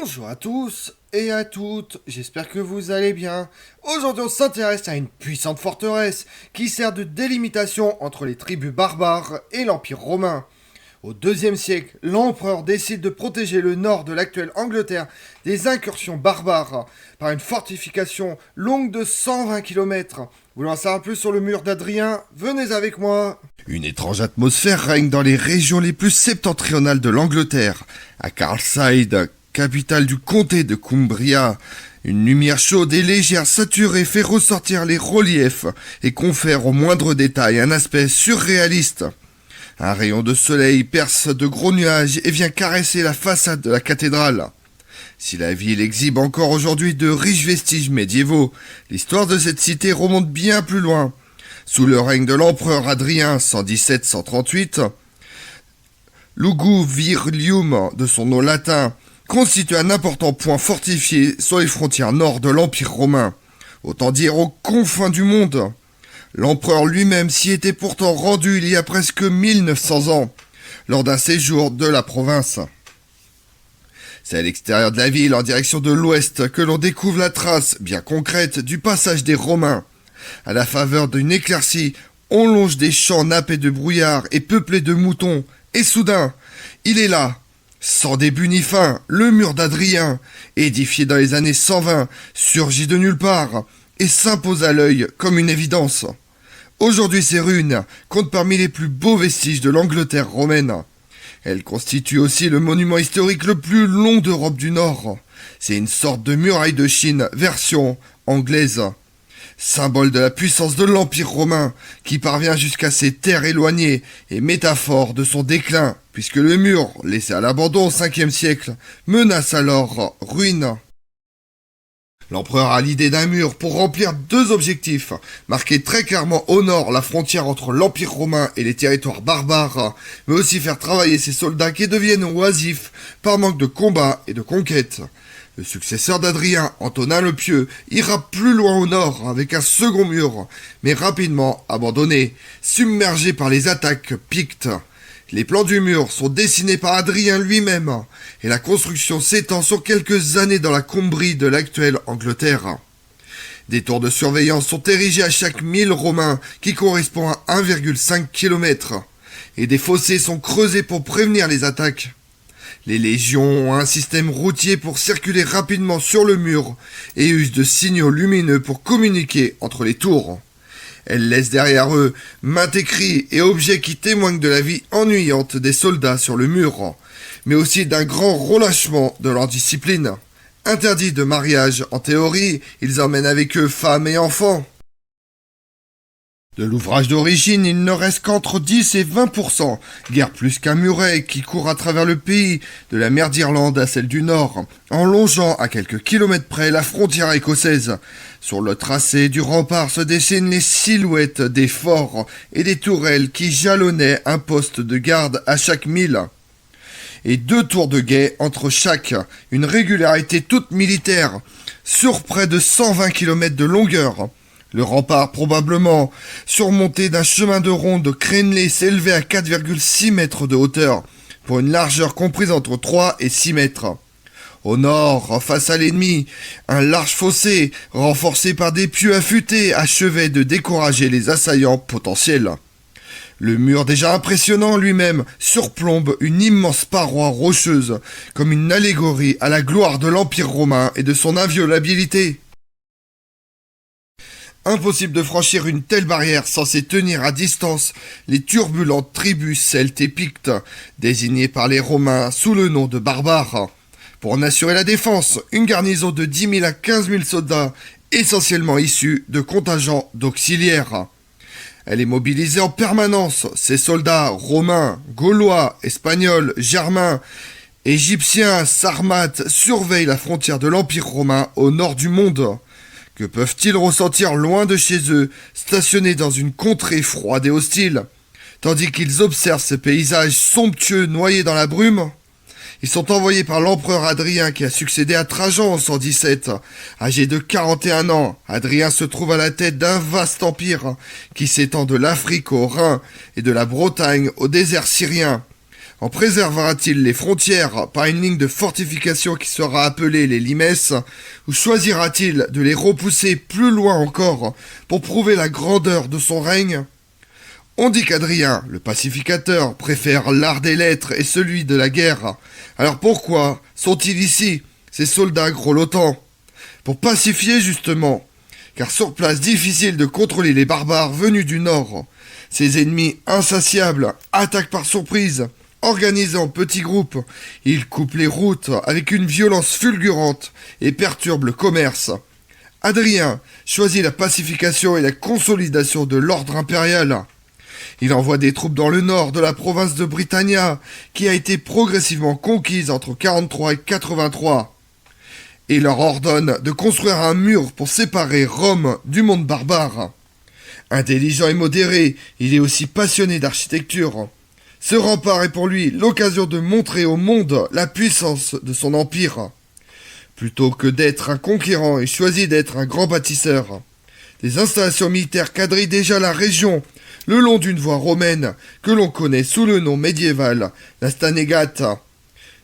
Bonjour à tous et à toutes, j'espère que vous allez bien. Aujourd'hui on s'intéresse à une puissante forteresse qui sert de délimitation entre les tribus barbares et l'Empire romain. Au IIe siècle, l'empereur décide de protéger le nord de l'actuelle Angleterre des incursions barbares par une fortification longue de 120 km. Vous voulez en savoir plus sur le mur d'Adrien? Venez avec moi. Une étrange atmosphère règne dans les régions les plus septentrionales de l'Angleterre. À Carlside, capitale du comté de Cumbria, une lumière chaude et légère saturée fait ressortir les reliefs et confère au moindre détail un aspect surréaliste. Un rayon de soleil perce de gros nuages et vient caresser la façade de la cathédrale. Si la ville exhibe encore aujourd'hui de riches vestiges médiévaux, l'histoire de cette cité remonte bien plus loin. Sous le règne de l'empereur Adrien 117-138, Luguvirium, de son nom latin, constitue un important point fortifié sur les frontières nord de l'Empire romain, autant dire aux confins du monde. L'empereur lui-même s'y était pourtant rendu il y a presque 1900 ans, lors d'un séjour de la province. C'est à l'extérieur de la ville, en direction de l'ouest, que l'on découvre la trace, bien concrète, du passage des Romains. À la faveur d'une éclaircie, on longe des champs nappés de brouillard et peuplés de moutons, et soudain, il est là, sans début ni fin, le mur d'Adrien, édifié dans les années 120, surgit de nulle part, et s'impose à l'œil comme une évidence. Aujourd'hui, ces ruines comptent parmi les plus beaux vestiges de l'Angleterre romaine. Elles constituent aussi le monument historique le plus long d'Europe du Nord. C'est une sorte de muraille de Chine version anglaise. Symbole de la puissance de l'Empire romain, qui parvient jusqu'à ces terres éloignées, et métaphore de son déclin, puisque le mur, laissé à l'abandon au 5e siècle, menace alors ruine. L'empereur a l'idée d'un mur pour remplir deux objectifs, marquer très clairement au nord la frontière entre l'Empire romain et les territoires barbares, mais aussi faire travailler ses soldats qui deviennent oisifs par manque de combat et de conquête. Le successeur d'Adrien, Antonin le Pieux, ira plus loin au nord avec un second mur, mais rapidement abandonné, submergé par les attaques pictes. Les plans du mur sont dessinés par Adrien lui-même, et la construction s'étend sur quelques années dans la Combrie de l'actuelle Angleterre. Des tours de surveillance sont érigés à chaque 1000 romains, qui correspond à 1,5 km, et des fossés sont creusés pour prévenir les attaques. Les légions ont un système routier pour circuler rapidement sur le mur, et usent de signaux lumineux pour communiquer entre les tours. Elles laissent derrière eux maints écrits et objets qui témoignent de la vie ennuyante des soldats sur le mur, mais aussi d'un grand relâchement de leur discipline. Interdits de mariage en théorie, ils emmènent avec eux femmes et enfants. De l'ouvrage d'origine, il ne reste qu'entre 10 et 20%, guère plus qu'un muret qui court à travers le pays, de la mer d'Irlande à celle du Nord, en longeant à quelques kilomètres près la frontière écossaise. Sur le tracé du rempart se dessinent les silhouettes des forts et des tourelles qui jalonnaient un poste de garde à chaque mille. Et 2 tours de guet entre chaque, une régularité toute militaire, sur près de 120 km de longueur. Le rempart, probablement surmonté d'un chemin de ronde crénelé, s'élevait à 4,6 mètres de hauteur, pour une largeur comprise entre 3 et 6 mètres. Au nord, face à l'ennemi, un large fossé, renforcé par des pieux affûtés, achevait de décourager les assaillants potentiels. Le mur déjà impressionnant lui-même surplombe une immense paroi rocheuse, comme une allégorie à la gloire de l'Empire romain et de son inviolabilité. Impossible de franchir une telle barrière censée tenir à distance les turbulentes tribus celtes et pictes, désignées par les Romains sous le nom de barbares. Pour en assurer la défense, une garnison de 10 000 à 15 000 soldats, essentiellement issus de contingents d'auxiliaires. Elle est mobilisée en permanence. Ces soldats romains, gaulois, espagnols, germains, égyptiens, sarmates surveillent la frontière de l'Empire romain au nord du monde. Que peuvent-ils ressentir loin de chez eux, stationnés dans une contrée froide et hostile, tandis qu'ils observent ces paysages somptueux noyés dans la brume? Ils sont envoyés par l'empereur Adrien qui a succédé à Trajan en 117. Âgé de 41 ans, Adrien se trouve à la tête d'un vaste empire qui s'étend de l'Afrique au Rhin et de la Bretagne au désert syrien. En préservera-t-il les frontières par une ligne de fortification qui sera appelée les limes, ou choisira-t-il de les repousser plus loin encore pour prouver la grandeur de son règne? On dit qu'Adrien, le pacificateur, préfère l'art des lettres et celui de la guerre. Alors pourquoi sont-ils ici, ces soldats grelottants? Pour pacifier justement, car sur place difficile de contrôler les barbares venus du nord. Ces ennemis insatiables attaquent par surprise. Organisés en petits groupes, ils coupent les routes avec une violence fulgurante et perturbent le commerce. Adrien choisit la pacification et la consolidation de l'ordre impérial. Il envoie des troupes dans le nord de la province de Britannia, qui a été progressivement conquise entre 43 et 83, et leur ordonne de construire un mur pour séparer Rome du monde barbare. Intelligent et modéré, il est aussi passionné d'architecture. Ce rempart est pour lui l'occasion de montrer au monde la puissance de son empire. Plutôt que d'être un conquérant, il choisit d'être un grand bâtisseur. Des installations militaires quadrillent déjà la région, le long d'une voie romaine que l'on connaît sous le nom médiéval, la Stanegata,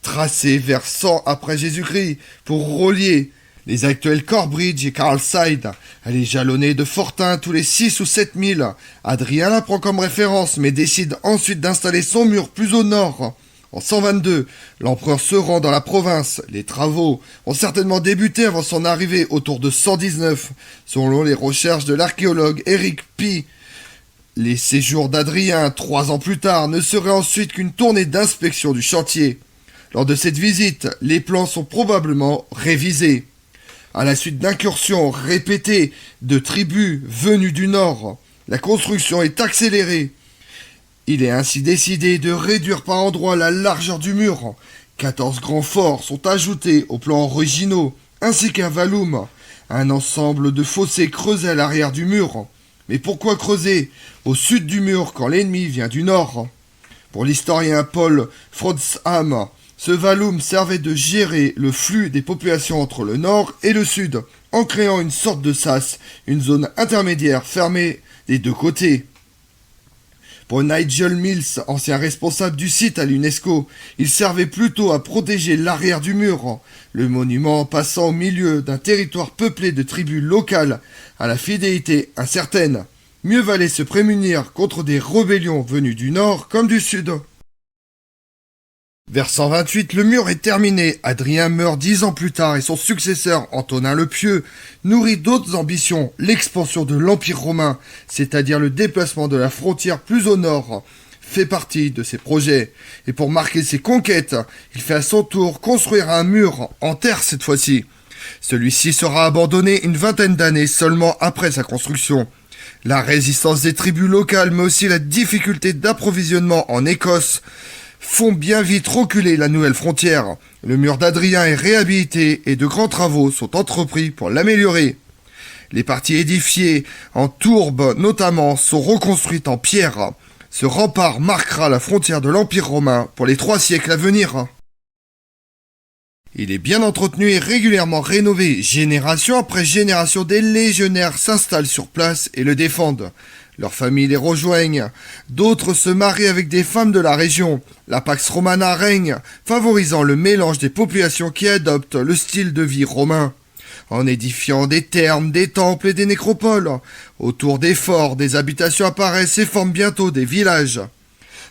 tracée vers 100 après Jésus-Christ pour relier les actuels Corbridge et Carlside. Elle est jalonnée de fortins tous les 6 ou 7 milles. Adrien la prend comme référence, mais décide ensuite d'installer son mur plus au nord. En 122, l'empereur se rend dans la province. Les travaux ont certainement débuté avant son arrivée autour de 119, selon les recherches de l'archéologue Eric Pie. Les séjours d'Adrien, 3 ans plus tard, ne seraient ensuite qu'une tournée d'inspection du chantier. Lors de cette visite, les plans sont probablement révisés. À la suite d'incursions répétées de tribus venues du nord, la construction est accélérée. Il est ainsi décidé de réduire par endroits la largeur du mur. 14 grands forts sont ajoutés aux plans originaux, ainsi qu'un vallum, un ensemble de fossés creusés à l'arrière du mur. Mais pourquoi creuser au sud du mur quand l'ennemi vient du nord? Pour l'historien Paul Frodsham, ce vallum servait de gérer le flux des populations entre le nord et le sud, en créant une sorte de sas, une zone intermédiaire fermée des deux côtés. Pour Nigel Mills, ancien responsable du site à l'UNESCO, il servait plutôt à protéger l'arrière du mur, le monument passant au milieu d'un territoire peuplé de tribus locales à la fidélité incertaine. Mieux valait se prémunir contre des rébellions venues du nord comme du sud. Vers 128, le mur est terminé. Adrien meurt 10 ans plus tard et son successeur, Antonin le Pieux, nourrit d'autres ambitions, l'expansion de l'Empire romain, c'est-à-dire le déplacement de la frontière plus au nord, fait partie de ses projets. Et pour marquer ses conquêtes, il fait à son tour construire un mur, en terre cette fois-ci. Celui-ci sera abandonné une vingtaine d'années seulement après sa construction. La résistance des tribus locales, mais aussi la difficulté d'approvisionnement en Écosse, font bien vite reculer la nouvelle frontière. Le mur d'Adrien est réhabilité et de grands travaux sont entrepris pour l'améliorer. Les parties édifiées en tourbe notamment sont reconstruites en pierre. Ce rempart marquera la frontière de l'Empire romain pour les 3 siècles à venir. Il est bien entretenu et régulièrement rénové. Génération après génération, des légionnaires s'installent sur place et le défendent. Leurs familles les rejoignent. D'autres se marient avec des femmes de la région. La Pax Romana règne, favorisant le mélange des populations qui adoptent le style de vie romain. En édifiant des thermes, des temples et des nécropoles. Autour des forts, des habitations apparaissent et forment bientôt des villages.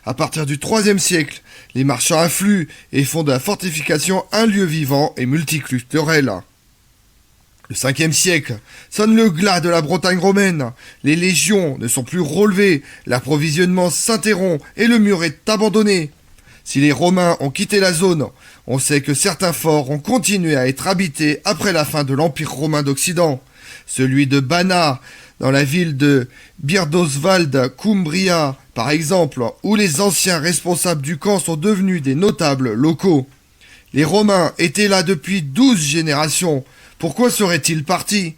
À partir du IIIe siècle, les marchands affluent et font de la fortification un lieu vivant et multiculturel. Le 5e siècle sonne le glas de la Bretagne romaine. Les légions ne sont plus relevées, l'approvisionnement s'interrompt et le mur est abandonné. Si les Romains ont quitté la zone, on sait que certains forts ont continué à être habités après la fin de l'Empire romain d'Occident. Celui de Banna, dans la ville de Birdoswald, Cumbria, par exemple, où les anciens responsables du camp sont devenus des notables locaux. Les Romains étaient là depuis 12 générations. Pourquoi seraient-ils partis?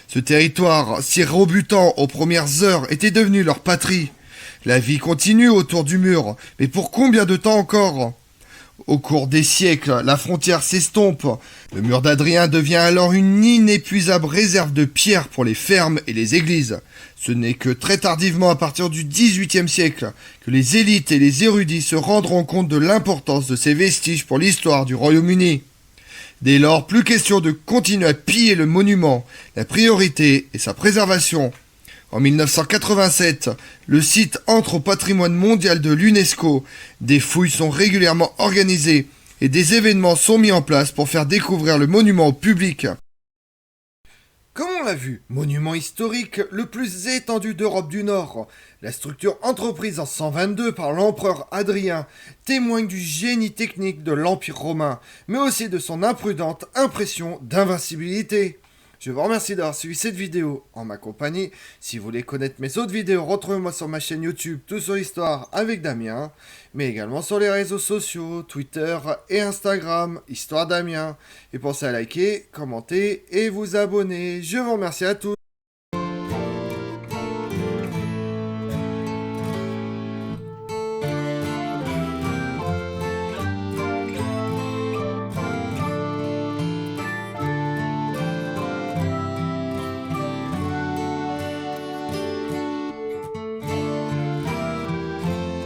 Ce territoire, si rebutant aux premières heures, était devenu leur patrie. La vie continue autour du mur, mais pour combien de temps encore? Au cours des siècles, la frontière s'estompe. Le mur d'Adrien devient alors une inépuisable réserve de pierres pour les fermes et les églises. Ce n'est que très tardivement, à partir du XVIIIe siècle, que les élites et les érudits se rendront compte de l'importance de ces vestiges pour l'histoire du Royaume-Uni. Dès lors, plus question de continuer à piller le monument. La priorité est sa préservation. En 1987, le site entre au patrimoine mondial de l'UNESCO. Des fouilles sont régulièrement organisées et des événements sont mis en place pour faire découvrir le monument au public. Comme on l'a vu, monument historique le plus étendu d'Europe du Nord, la structure entreprise en 122 par l'empereur Adrien témoigne du génie technique de l'Empire romain, mais aussi de son imprudente impression d'invincibilité. Je vous remercie d'avoir suivi cette vidéo en ma compagnie. Si vous voulez connaître mes autres vidéos, retrouvez-moi sur ma chaîne YouTube Tout sur l'Histoire avec Damien, mais également sur les réseaux sociaux, Twitter et Instagram, Histoire Damien. Et pensez à liker, commenter et vous abonner. Je vous remercie à tous.